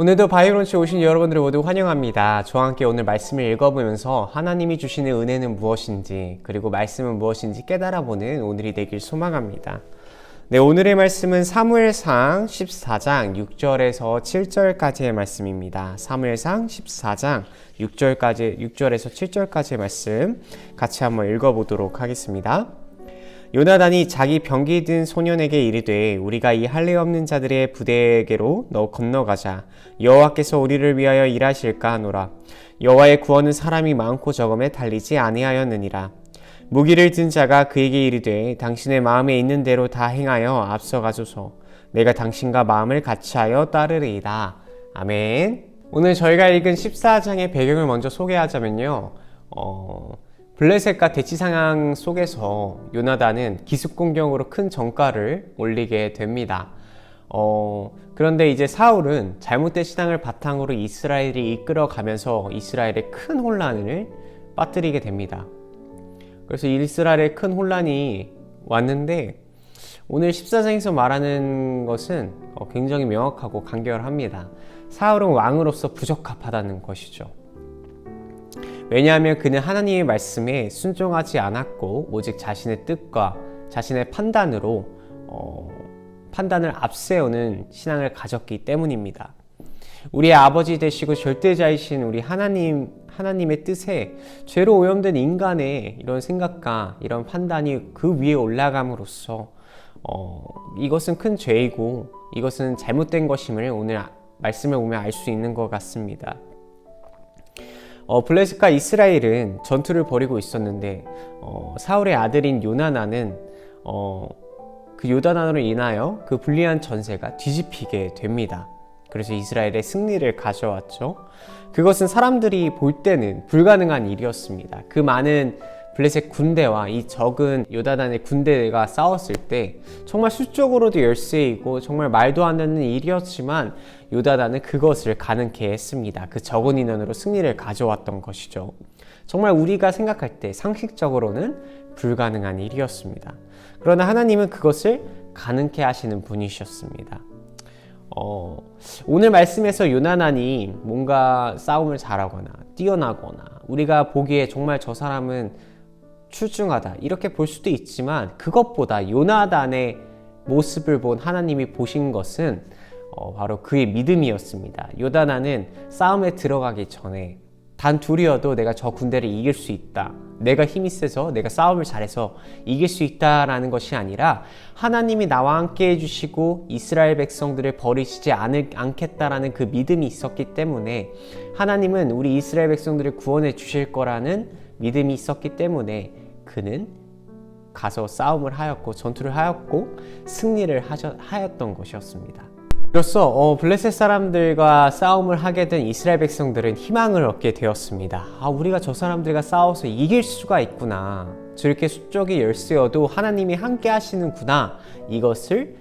오늘도 바이브런치 오신 여러분들을 모두 환영합니다. 저와 함께 오늘 말씀을 읽어보면서 하나님이 주시는 은혜는 무엇인지, 그리고 말씀은 무엇인지 깨달아보는 오늘이 되길 소망합니다. 네, 오늘의 말씀은 사무엘상 14장 6절에서 7절까지의 말씀입니다. 사무엘상 14장 6절에서 7절까지의 말씀 같이 한번 읽어보도록 하겠습니다. 요나단이 자기 병기 든 소년에게 이르되 우리가 이 할례 없는 자들의 부대에게로 건너가자. 여호와께서 우리를 위하여 일하실까 하노라. 여호와의 구원은 사람이 많고 적음에 달리지 아니하였느니라. 무기를 든 자가 그에게 이르되 당신의 마음에 있는 대로 다 행하여 앞서가소서. 내가 당신과 마음을 같이하여 따르리이다. 아멘. 오늘 저희가 읽은 14장의 배경을 먼저 소개하자면요. 블레셋과 대치 상황 속에서 요나단은 기습공격으로 큰 전과를 올리게 됩니다. 그런데 이제 사울은 잘못된 신앙을 바탕으로 이스라엘이 이끌어가면서 이스라엘의 큰 혼란을 빠뜨리게 됩니다. 그래서 이스라엘의 큰 혼란이 왔는데 오늘 14장에서 말하는 것은 굉장히 명확하고 간결합니다. 사울은 왕으로서 부적합하다는 것이죠. 왜냐하면 그는 하나님의 말씀에 순종하지 않았고 오직 자신의 뜻과 자신의 판단으로 판단을 앞세우는 신앙을 가졌기 때문입니다. 우리의 아버지 되시고 절대자이신 우리 하나님의 뜻에 죄로 오염된 인간의 이런 생각과 이런 판단이 그 위에 올라감으로써 이것은 큰 죄이고 이것은 잘못된 것임을 오늘 말씀을 보면 알 수 있는 것 같습니다. 블레셋과 이스라엘은 전투를 벌이고 있었는데 사울의 아들인 요나단은 그 요나단으로 인하여 그 불리한 전세가 뒤집히게 됩니다. 그래서 이스라엘의 승리를 가져왔죠. 그것은 사람들이 볼 때는 불가능한 일이었습니다. 그 많은 블레셋 군대와 이 적은 요나단의 군대가 싸웠을 때 정말 수적으로도 열세이고 정말 말도 안 되는 일이었지만 요나단은 그것을 가능케 했습니다. 그 적은 인원으로 승리를 가져왔던 것이죠. 정말 우리가 생각할 때 상식적으로는 불가능한 일이었습니다. 그러나 하나님은 그것을 가능케 하시는 분이셨습니다. 오늘 말씀에서 요나단이 뭔가 싸움을 잘하거나 뛰어나거나 우리가 보기에 정말 저 사람은 출중하다 이렇게 볼 수도 있지만 그것보다 요나단의 모습을 본 하나님이 보신 것은 바로 그의 믿음이었습니다. 요나단은 싸움에 들어가기 전에 단 둘이어도 내가 저 군대를 이길 수 있다, 내가 힘이 세서 내가 싸움을 잘해서 이길 수 있다라는 것이 아니라 하나님이 나와 함께 해주시고 이스라엘 백성들을 버리시지 않겠다라는 그 믿음이 있었기 때문에 하나님은 우리 이스라엘 백성들을 구원해 주실 거라는 믿음이 있었기 때문에 그는 가서 싸움을 하였고 전투를 하였고 승리를 하였던 것이었습니다. 이로써 블레셋 사람들과 싸움을 하게 된 이스라엘 백성들은 희망을 얻게 되었습니다. 우리가 저 사람들과 싸워서 이길 수가 있구나, 저렇게 수적이 열세여도 하나님이 함께 하시는구나, 이것을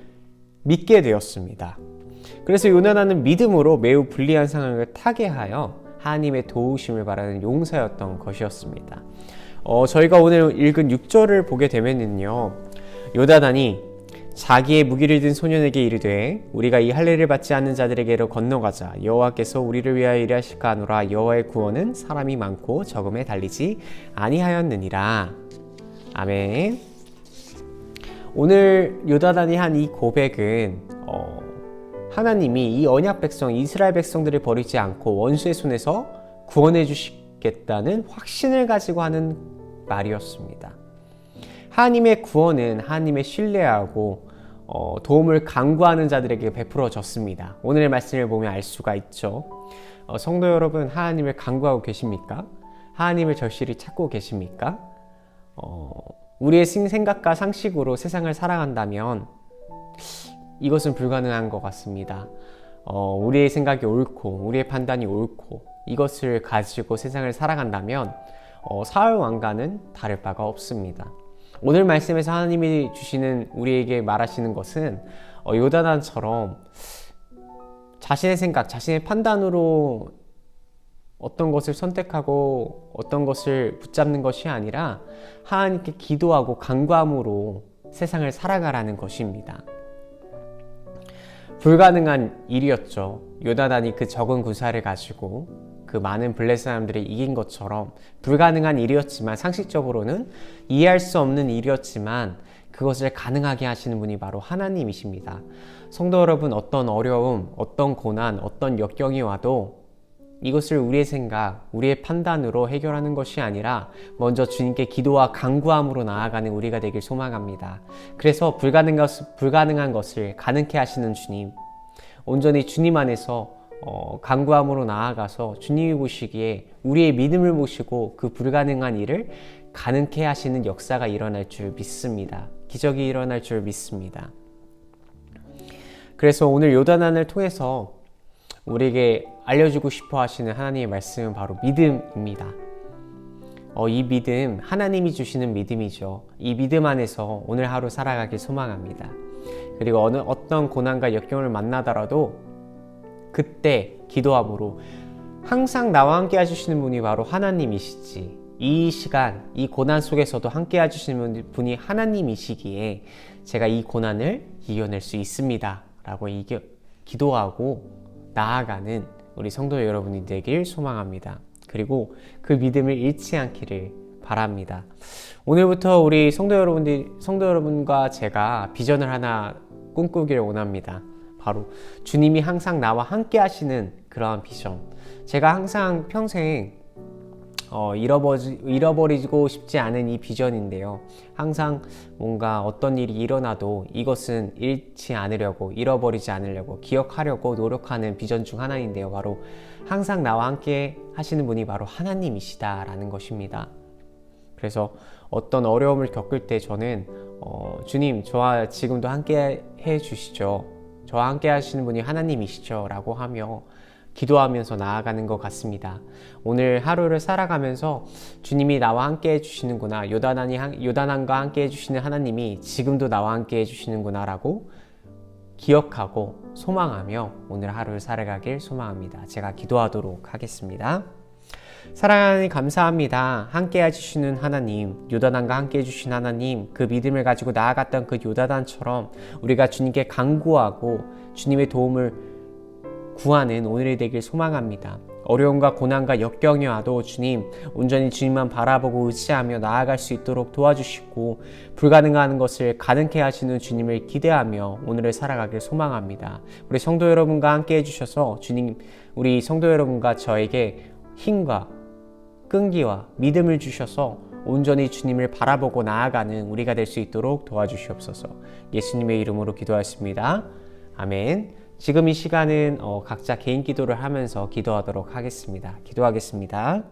믿게 되었습니다. 그래서 요나단은 믿음으로 매우 불리한 상황을 타개하여 하나님의 도우심을 바라는 용사였던 것이었습니다. 저희가 오늘 읽은 6절을 보게 되면요, 요나단이 자기의 무기를 든 소년에게 이르되 우리가 이 할례를 받지 않는 자들에게로 건너가자. 여호와께서 우리를 위하여 일하실까 하노라. 여호와의 구원은 사람이 많고 적음에 달리지 아니하였느니라. 아멘. 오늘 요나단이 한 이 고백은 하나님이 이 언약 백성 이스라엘 백성들을 버리지 않고 원수의 손에서 구원해 주시겠다는 확신을 가지고 하는 말이었습니다. 하나님의 구원은 하나님의 신뢰하고 도움을 간구하는 자들에게 베풀어졌습니다. 오늘의 말씀을 보면 알 수가 있죠. 성도 여러분, 하나님을 간구하고 계십니까? 하나님을 절실히 찾고 계십니까? 우리의 생각과 상식으로 세상을 살아간다면 이것은 불가능한 것 같습니다. 우리의 생각이 옳고 우리의 판단이 옳고 이것을 가지고 세상을 살아간다면 사울 왕과는 다를 바가 없습니다. 오늘 말씀에서 하나님이 주시는 우리에게 말하시는 것은 요나단처럼 자신의 생각, 자신의 판단으로 어떤 것을 선택하고 어떤 것을 붙잡는 것이 아니라 하나님께 기도하고 간구함으로 세상을 살아가라는 것입니다. 불가능한 일이었죠. 요나단이 그 적은 군사를 가지고 그 많은 블레셋 사람들을 이긴 것처럼 불가능한 일이었지만, 상식적으로는 이해할 수 없는 일이었지만 그것을 가능하게 하시는 분이 바로 하나님이십니다. 성도 여러분, 어떤 어려움, 어떤 고난, 어떤 역경이 와도 이것을 우리의 생각, 우리의 판단으로 해결하는 것이 아니라 먼저 주님께 기도와 간구함으로 나아가는 우리가 되길 소망합니다. 그래서 불가능한 것을 가능케 하시는 주님, 온전히 주님 안에서 간구함으로 나아가서 주님이 보시기에 우리의 믿음을 보시고 그 불가능한 일을 가능케 하시는 역사가 일어날 줄 믿습니다. 기적이 일어날 줄 믿습니다. 그래서 오늘 요단안을 통해서 우리에게 알려주고 싶어 하시는 하나님의 말씀은 바로 믿음입니다. 이 믿음, 하나님이 주시는 믿음이죠. 이 믿음 안에서 오늘 하루 살아가길 소망합니다. 그리고 어떤 고난과 역경을 만나더라도 그때 기도함으로 항상 나와 함께 해주시는 분이 바로 하나님이시지, 이 시간, 이 고난 속에서도 함께 해주시는 분이 하나님이시기에 제가 이 고난을 이겨낼 수 있습니다 라고 기도하고 나아가는 우리 성도 여러분이 되길 소망합니다. 그리고 그 믿음을 잃지 않기를 바랍니다. 오늘부터 우리 성도 여러분과 제가 비전을 하나 꿈꾸기를 원합니다. 바로 주님이 항상 나와 함께 하시는 그러한 비전. 제가 항상 평생 잃어버리고 싶지 않은 이 비전인데요. 항상 뭔가 어떤 일이 일어나도 이것은 잃지 않으려고, 잃어버리지 않으려고, 기억하려고 노력하는 비전 중 하나인데요. 바로 항상 나와 함께 하시는 분이 바로 하나님이시다라는 것입니다. 그래서 어떤 어려움을 겪을 때 저는 주님, 저와 지금도 함께 해 주시죠. 저와 함께 하시는 분이 하나님이시죠 라고 하며 기도하면서 나아가는 것 같습니다. 오늘 하루를 살아가면서 주님이 나와 함께 해주시는구나, 요단안과 함께 해주시는 하나님이 지금도 나와 함께 해주시는구나 라고 기억하고 소망하며 오늘 하루를 살아가길 소망합니다. 제가 기도하도록 하겠습니다. 사랑하는 하나님, 감사합니다. 함께 해주시는 하나님, 요단안과 함께 해주신 하나님, 그 믿음을 가지고 나아갔던 그 요단안처럼 우리가 주님께 간구하고 주님의 도움을 구하는 오늘이 되길 소망합니다. 어려움과 고난과 역경이 와도 주님, 온전히 주님만 바라보고 의지하며 나아갈 수 있도록 도와주시고 불가능한 것을 가능케 하시는 주님을 기대하며 오늘을 살아가길 소망합니다. 우리 성도 여러분과 함께 해주셔서 주님, 우리 성도 여러분과 저에게 힘과 끈기와 믿음을 주셔서 온전히 주님을 바라보고 나아가는 우리가 될 수 있도록 도와주시옵소서. 예수님의 이름으로 기도하십니다. 아멘. 지금 이 시간은 각자 개인 기도를 하면서 기도하도록 하겠습니다. 기도하겠습니다.